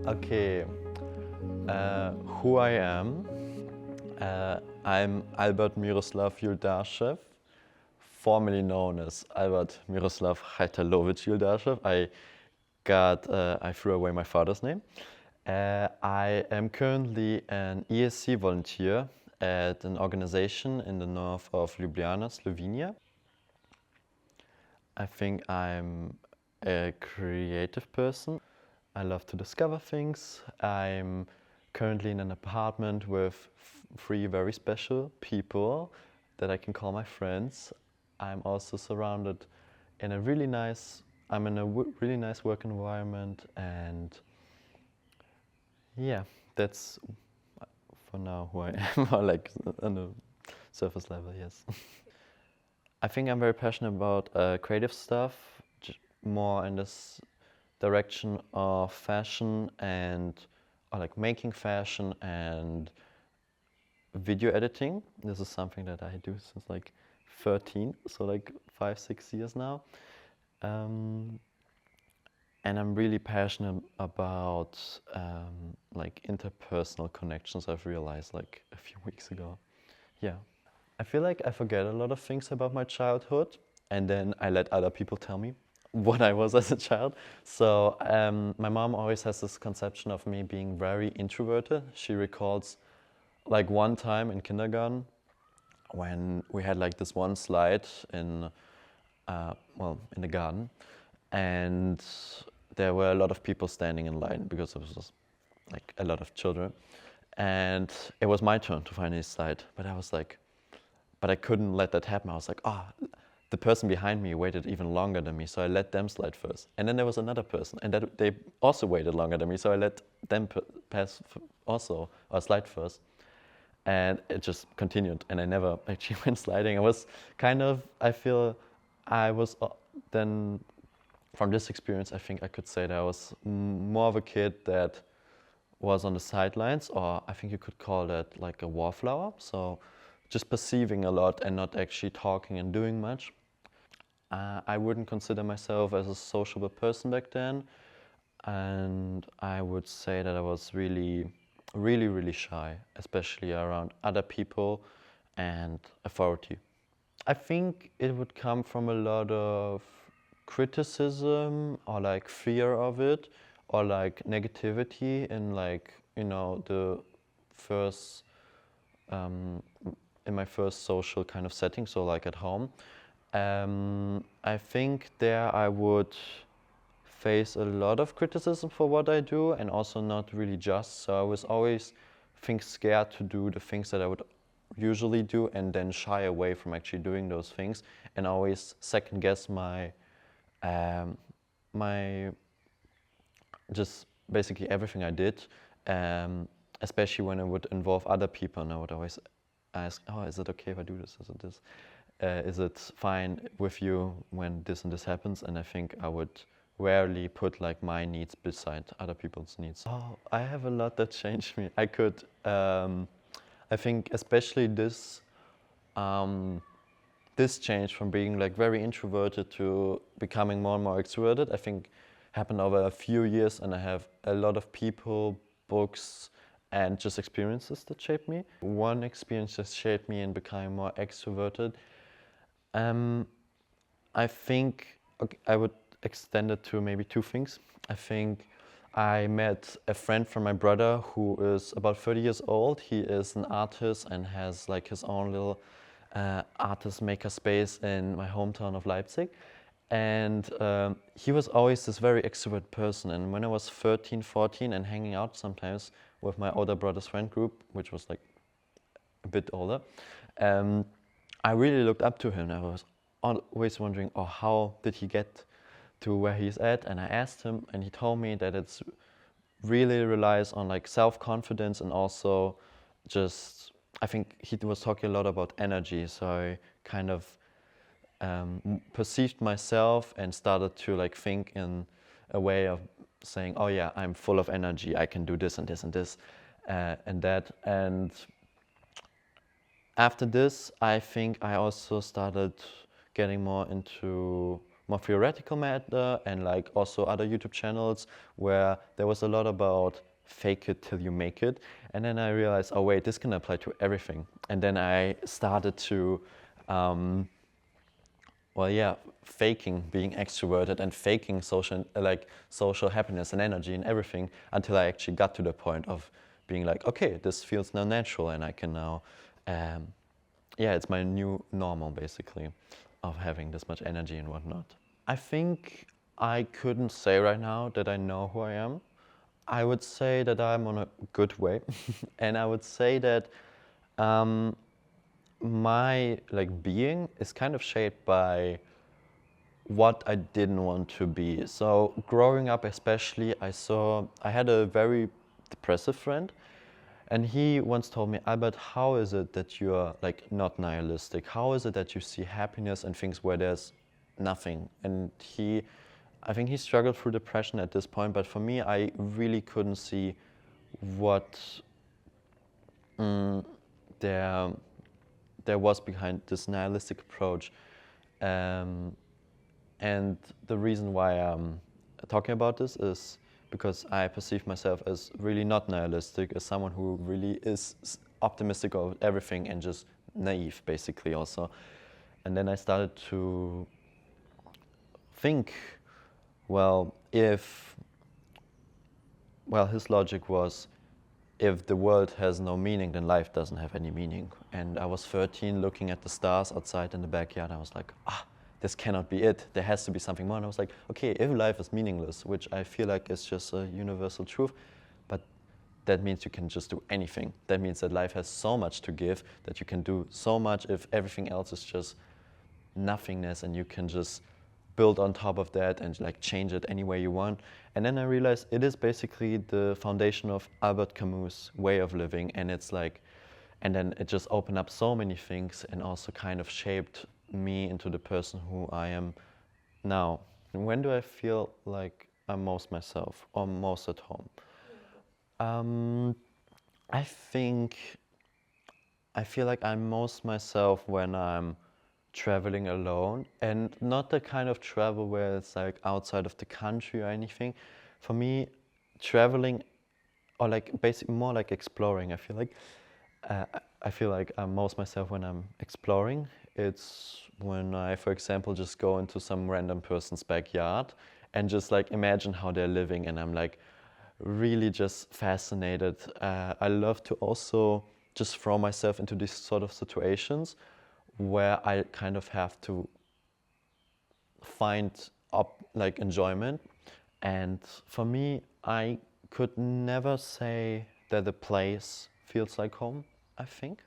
Okay, who I am. I'm Albert Miroslav Yuldashev, formerly known as Albert Miroslav Yuldashev. I threw away my father's name. I am currently an ESC volunteer at an organization in the north of Ljubljana, Slovenia. I think I'm a creative person. I love to discover things. I'm currently in an apartment with three very special people that I can call my friends. I'm also surrounded in a really nice, I'm in a really nice work environment, and yeah, that's for now who I am, or like on a surface level, yes. I think I'm very passionate about creative stuff, more in this direction of fashion and or like making fashion and video editing. This is something that I do since like 13, so like 5, 6 years now. And I'm really passionate about like interpersonal connections. I've realized like a few weeks ago. Yeah. I feel like I forget a lot of things about my childhood, and then I let other people tell me what I was as a child. So my mom always has this conception of me being very introverted. She recalls like one time in kindergarten when we had like this one slide in, in the garden, and there were a lot of people standing in line because it was just like a lot of children, and it was my turn to finally slide. But I couldn't let that happen. I was like, the person behind me waited even longer than me, so I let them slide first. And then there was another person, and they also waited longer than me, so I let them pass also, or slide first. And it just continued, and I never actually went sliding. I feel I was then, from this experience, I think I could say that I was more of a kid that was on the sidelines, or I think you could call that like a wallflower. So just perceiving a lot and not actually talking and doing much. I wouldn't consider myself as a sociable person back then, and I would say that I was really, really, really shy, especially around other people and authority. I think it would come from a lot of criticism or like fear of it, or like negativity in like, the first in my first social kind of setting, so like at home. I think there I would face a lot of criticism for what I do, and also not really just. So I was always scared to do the things that I would usually do, and then shy away from actually doing those things, and always second guess my just basically everything I did, especially when it would involve other people. And I would always ask, "Oh, is it okay if I do this? Is it this? Is it fine with you when this and this happens?" And I think I would rarely put like my needs beside other people's needs. Oh, I have a lot that changed me. I think especially this change from being like very introverted to becoming more and more extroverted, I think happened over a few years, and I have a lot of people, books, and just experiences that shaped me. One experience that shaped me in becoming more extroverted, I think I would extend it to maybe two things. I think I met a friend from my brother who is about 30 years old. He is an artist and has like his own little artist maker space in my hometown of Leipzig. And he was always this very extrovert person. And when I was 13, 14 and hanging out sometimes with my older brother's friend group, which was like a bit older, I really looked up to him. I was always wondering, oh, how did he get to where he's at? And I asked him, and he told me that it's really relies on like self-confidence, and also just, I think he was talking a lot about energy. So I kind of perceived myself and started to like think in a way of saying, oh yeah, I'm full of energy, I can do this and this and this and that. And after this, I think I also started getting more into more theoretical matter, and like also other YouTube channels where there was a lot about fake it till you make it. And then I realized, oh wait, this can apply to everything. And then I started to well, yeah, faking being extroverted and faking social happiness and energy and everything, until I actually got to the point of being like, okay, this feels now natural, and I can now, yeah, it's my new normal basically, of having this much energy and whatnot. I think I couldn't say right now that I know who I am. I would say that I'm on a good way, and I would say that my like being is kind of shaped by what I didn't want to be. So growing up especially, I had a very depressive friend, and he once told me, Albert, how is it that you're like not nihilistic? How is it that you see happiness in things where there's nothing? And I think he struggled through depression at this point, but for me, I really couldn't see what there was behind this nihilistic approach. And the reason why I'm talking about this is because I perceive myself as really not nihilistic, as someone who really is optimistic about everything and just naive, basically, also. And then I started to think, well, his logic was, if the world has no meaning, then life doesn't have any meaning. And I was 13, looking at the stars outside in the backyard. I was like, this cannot be it. There has to be something more. And I was like, okay, if life is meaningless, which I feel like is just a universal truth, but that means you can just do anything. That means that life has so much to give, that you can do so much if everything else is just nothingness, and you can just build on top of that and like change it any way you want. And then I realized it is basically the foundation of Albert Camus' way of living, and it's like, and then it just opened up so many things and also kind of shaped me into the person who I am now. And when do I feel like I'm most myself or most at home? I think I feel like I'm most myself when I'm traveling alone, and not the kind of travel where it's like outside of the country or anything. For me, traveling, or like basically more like exploring, uh, I feel like I'm most myself when I'm exploring. It's when I, for example, just go into some random person's backyard and just like imagine how they're living, and I'm like really just fascinated. I love to also just throw myself into these sort of situations where I kind of have to find like enjoyment. And for me, I could never say that a place feels like home, I think.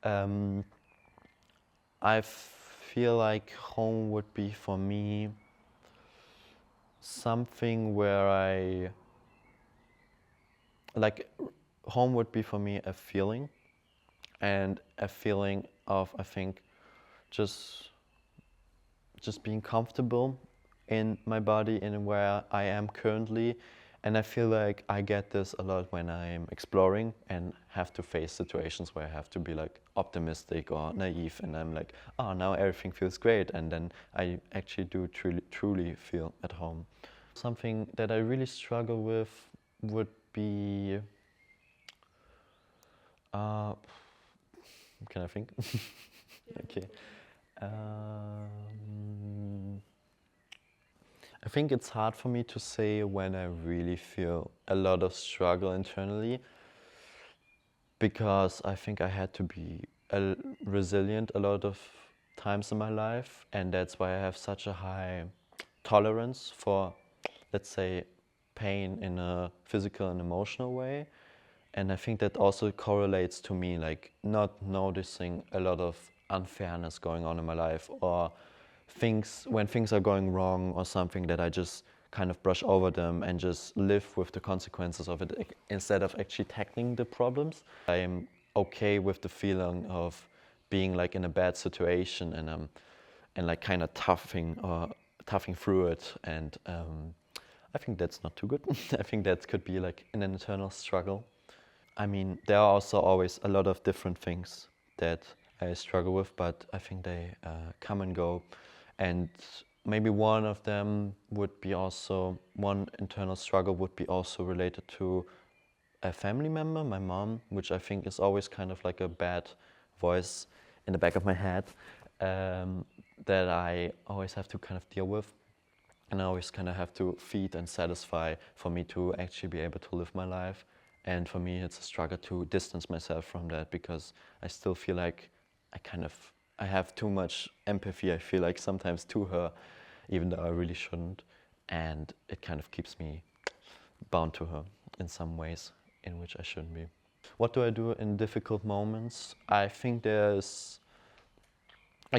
Um, I feel like home would be for me something where like, home would be for me a feeling, and a feeling of, I think, just being comfortable in my body and where I am currently. And I feel like I get this a lot when I'm exploring and have to face situations where I have to be like optimistic or naive, and I'm like, oh, now everything feels great, and then I actually do truly feel at home. Something that I really struggle with would be, uh, can I think? Okay. I think it's hard for me to say when I really feel a lot of struggle internally, because I think I had to be resilient a lot of times in my life, and that's why I have such a high tolerance for, let's say, pain in a physical and emotional way. And I think that also correlates to me like not noticing a lot of unfairness going on in my life, or when things are going wrong or something, that I just kind of brush over them and just live with the consequences of it instead of actually tackling the problems. I am okay with the feeling of being like in a bad situation, and like kind of toughing through it, and I think that's not too good. I think that could be like an internal struggle. I mean, there are also always a lot of different things that I struggle with, but I think they come and go. And maybe one of them would be also, one internal struggle would be also related to a family member, my mom, which I think is always kind of like a bad voice in the back of my head, that I always have to kind of deal with. And I always kind of have to feed and satisfy for me to actually be able to live my life. And for me, it's a struggle to distance myself from that, because I still feel like I have too much empathy, I feel like sometimes, to her, even though I really shouldn't. And it kind of keeps me bound to her in some ways in which I shouldn't be. What do I do in difficult moments? I think I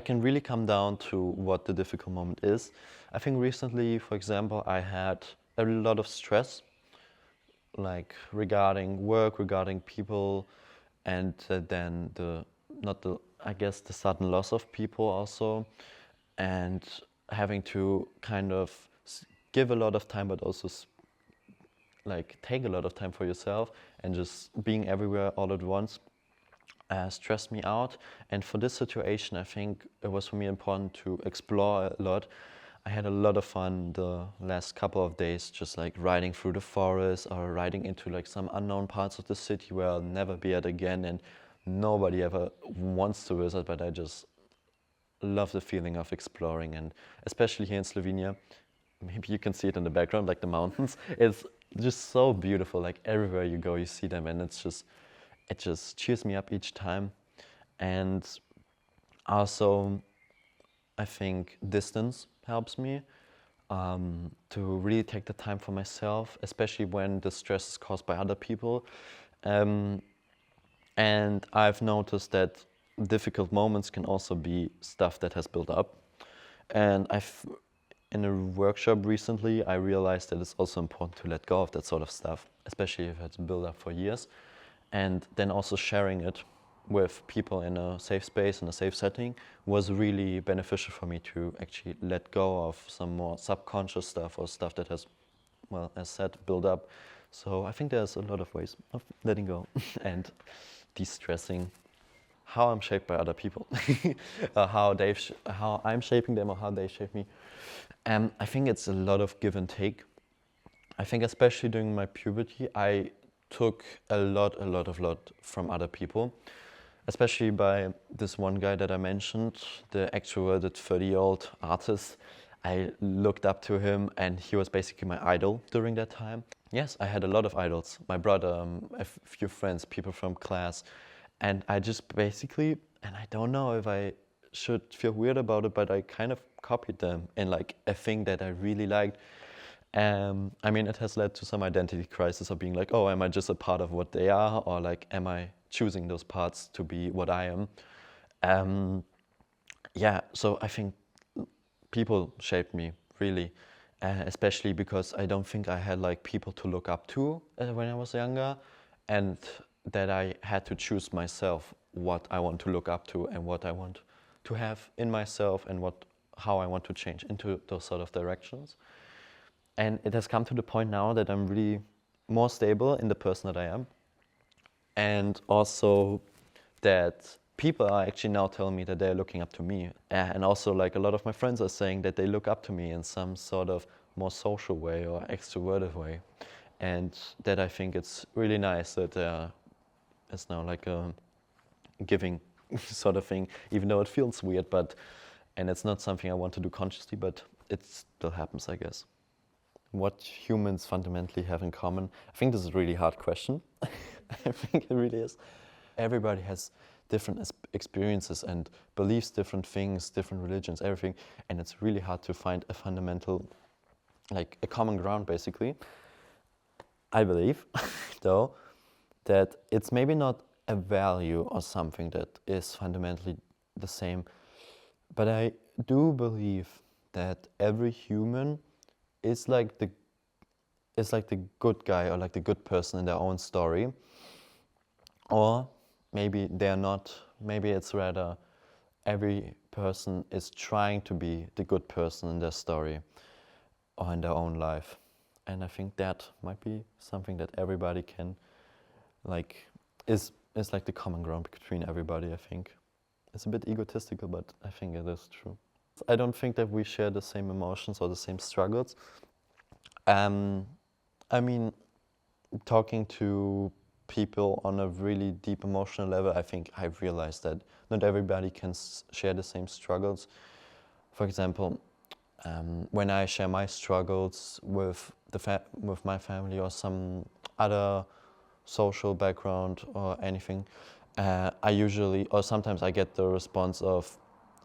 can really come down to what the difficult moment is. I think recently, for example, I had a lot of stress, like regarding work, regarding people, and then the sudden loss of people also, and having to kind of give a lot of time, but also like take a lot of time for yourself, and just being everywhere all at once stressed me out. And for this situation, I think it was for me important to explore a lot. I had a lot of fun the last couple of days, just like riding through the forest or riding into like some unknown parts of the city where I'll never be at again, and nobody ever wants to visit, but I just love the feeling of exploring. And especially here in Slovenia, maybe you can see it in the background, like the mountains. It's just so beautiful. Like everywhere you go, you see them, and it just cheers me up each time. And also, I think distance helps me to really take the time for myself, especially when the stress is caused by other people. And I've noticed that difficult moments can also be stuff that has built up. And in a workshop recently, I realized that it's also important to let go of that sort of stuff, especially if it's built up for years. And then also sharing it with people in a safe space, in a safe setting, was really beneficial for me to actually let go of some more subconscious stuff, or stuff that has, well, as said, built up. So I think there's a lot of ways of letting go and de-stressing. How I'm shaped by other people, how I'm shaping them, or how they shape me. I think it's a lot of give and take. I think especially during my puberty, I took a lot from other people, especially by this one guy that I mentioned, the extroverted 30-year-old artist. I looked up to him, and he was basically my idol during that time. Yes, I had a lot of idols. My brother, a few friends, people from class. And I just basically, and I don't know if I should feel weird about it, but I kind of copied them in like a thing that I really liked. I mean, it has led to some identity crisis of being like, oh, am I just a part of what they are? Or like, am I choosing those parts to be what I am? Yeah, so I think people shaped me, really. Especially because I don't think I had like people to look up to when I was younger, and that I had to choose myself what I want to look up to and what I want to have in myself, and how I want to change into those sort of directions. And it has come to the point now that I'm really more stable in the person that I am, and also that people are actually now telling me that they're looking up to me. And also, like, a lot of my friends are saying that they look up to me in some sort of more social way or extroverted way. And that I think it's really nice that it's now like a giving sort of thing, even though it feels weird, and it's not something I want to do consciously, but it still happens, I guess. What humans fundamentally have in common? I think this is a really hard question. I think it really is. Everybody has different experiences and believes different things, different religions, everything, and it's really hard to find a fundamental, like a common ground, basically. I believe, though, that it's maybe not a value or something that is fundamentally the same, but I do believe that every human is like the good guy, or like the good person in their own story. Or maybe they're not, maybe it's rather every person is trying to be the good person in their story or in their own life. And I think that might be something that everybody can, like, is like the common ground between everybody, I think. It's a bit egotistical, but I think it is true. I don't think that we share the same emotions or the same struggles. Um, I mean, talking to people on a really deep emotional level, I think I've realized that not everybody can share the same struggles. For example, when I share my struggles with with my family or some other social background or anything, I usually, or sometimes I get the response of,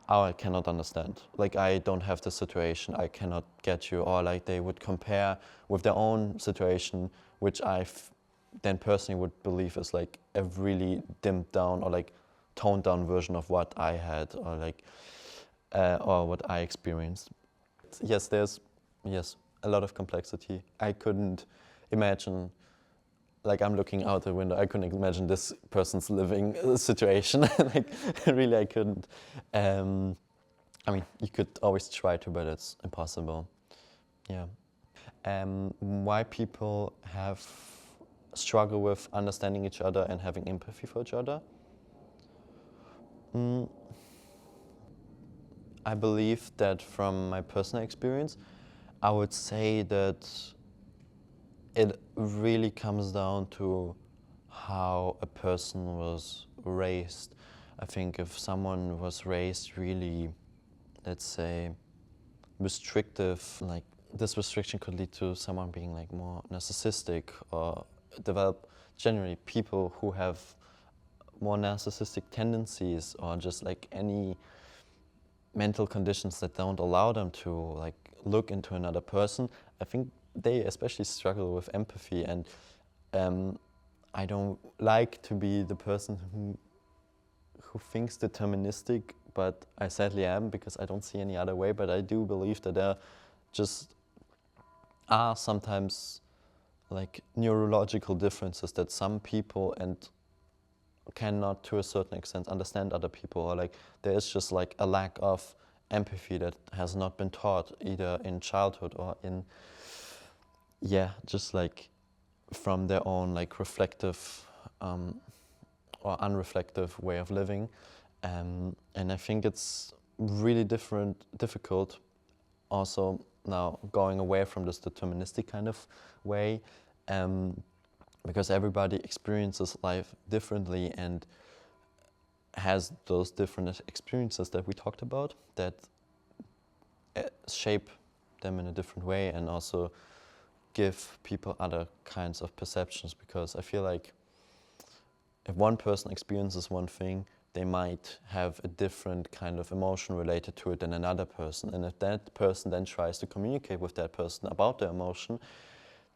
"Oh, I cannot understand. Like, I don't have the situation. I cannot get you." Or like they would compare with their own situation, which then personally would believe is like a really dimmed down or like toned down version of what I had or like or what I experienced. Yes, there's a lot of complexity. I couldn't imagine, like I'm looking out the window, I couldn't imagine this person's living situation. Like really I couldn't. I mean, you could always try to, but it's impossible. Yeah. Why people have struggle with understanding each other and having empathy for each other? Mm, I believe that from my personal experience, I would say that it really comes down to how a person was raised. I think if someone was raised really, let's say, restrictive, like this restriction could lead to someone being like more narcissistic or develop generally people who have more narcissistic tendencies or just like any mental conditions that don't allow them to like look into another person. I think they especially struggle with empathy, and I don't like to be the person who thinks deterministic, but I sadly am because I don't see any other way. But I do believe that there just are sometimes like neurological differences that some people and cannot to a certain extent understand other people, or like there is just like a lack of empathy that has not been taught either in childhood or in just like from their own like reflective or unreflective way of living. And I think it's really difficult also now going away from this deterministic kind of way, because everybody experiences life differently and has those different experiences that we talked about that shape them in a different way and also give people other kinds of perceptions, because I feel like if one person experiences one thing, they might have a different kind of emotion related to it than another person. And if that person then tries to communicate with that person about their emotion,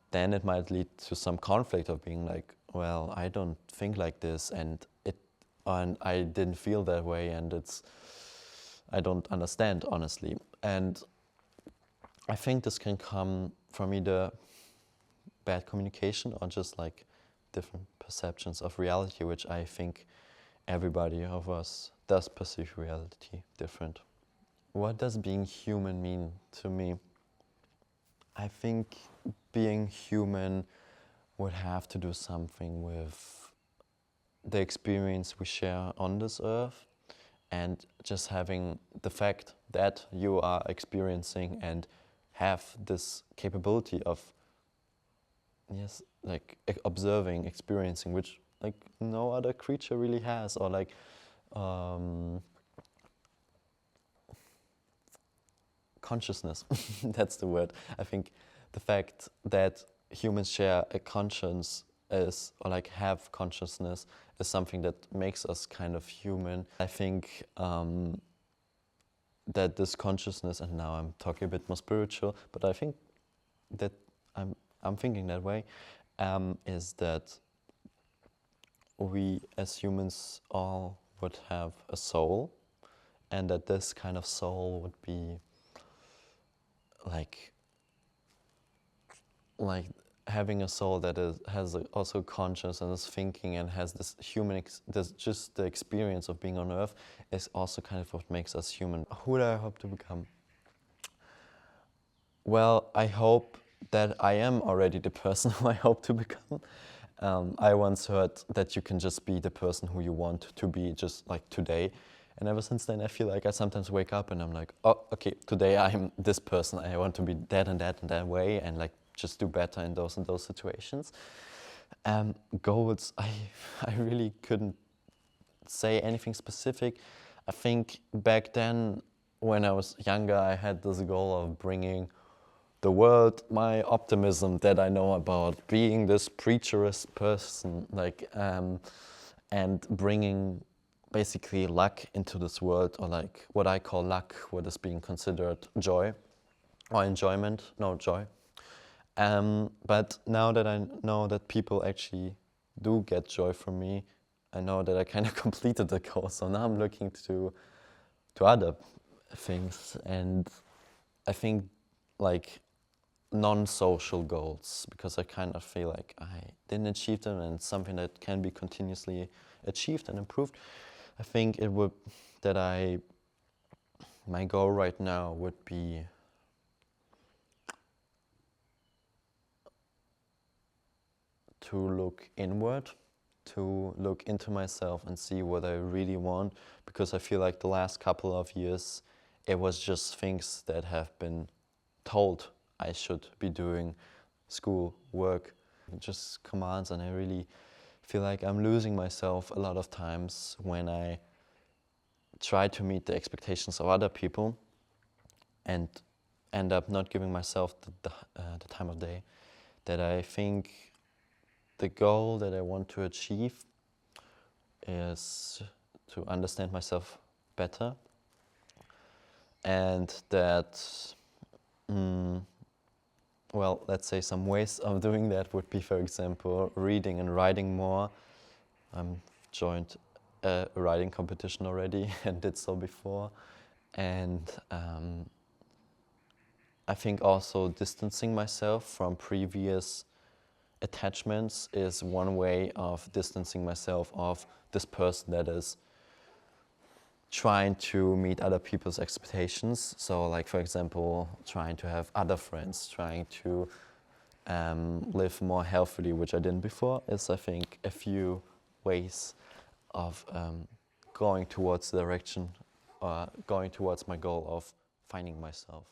then it might lead to some conflict of being like, well, I don't think like this, and I didn't feel that way, and I don't understand honestly. And I think this can come from either bad communication or just like different perceptions of reality, which I think everybody of us does perceive reality different. What does being human mean to me? I think being human would have to do something with the experience we share on this earth, and just having the fact that you are experiencing and have this capability of like observing, experiencing, which like no other creature really has, or like consciousness. That's the word. I think the fact that humans share a conscience is, or like have consciousness, is something that makes us kind of human. I think that this consciousness, and now I'm talking a bit more spiritual, but I think that I'm thinking that way, is that we as humans all would have a soul, and that this kind of soul would be like having a soul that has also conscious and is thinking and has this human, just the experience of being on Earth is also kind of what makes us human. Who do I hope to become? Well, I hope that I am already the person who I hope to become. I once heard that you can just be the person who you want to be just like today. And ever since then, I feel like I sometimes wake up and I'm like, oh, okay, today I'm this person. I want to be that and that and that way, and like just do better in those and those situations. Goals, I really couldn't say anything specific. I think back then, when I was younger, I had this goal of bringing the world my optimism that I know about, being this preacherist person, like, and bringing basically luck into this world, or like what I call luck, what is being considered joy or enjoyment, no, joy. But now that I know that people actually do get joy from me, I know that I kind of completed the goal. So now I'm looking to other things, and I think like non-social goals, because I kind of feel like I didn't achieve them, and something that can be continuously achieved and improved. I think it would my goal right now would be to look inward, to look into myself and see what I really want, because I feel like the last couple of years it was just things that have been told I should be doing, school, work, just commands, and I really feel like I'm losing myself a lot of times when I try to meet the expectations of other people and end up not giving myself the time of day that I think the goal that I want to achieve is to understand myself better, and that, well, let's say some ways of doing that would be, for example, reading and writing more. I'm joined a writing competition already and did so before, and I think also distancing myself from previous attachments is one way of distancing myself of this person that is trying to meet other people's expectations. So like, for example, trying to have other friends, trying to live more healthily, which I didn't before, is, I think, a few ways of going towards the direction, going towards my goal of finding myself.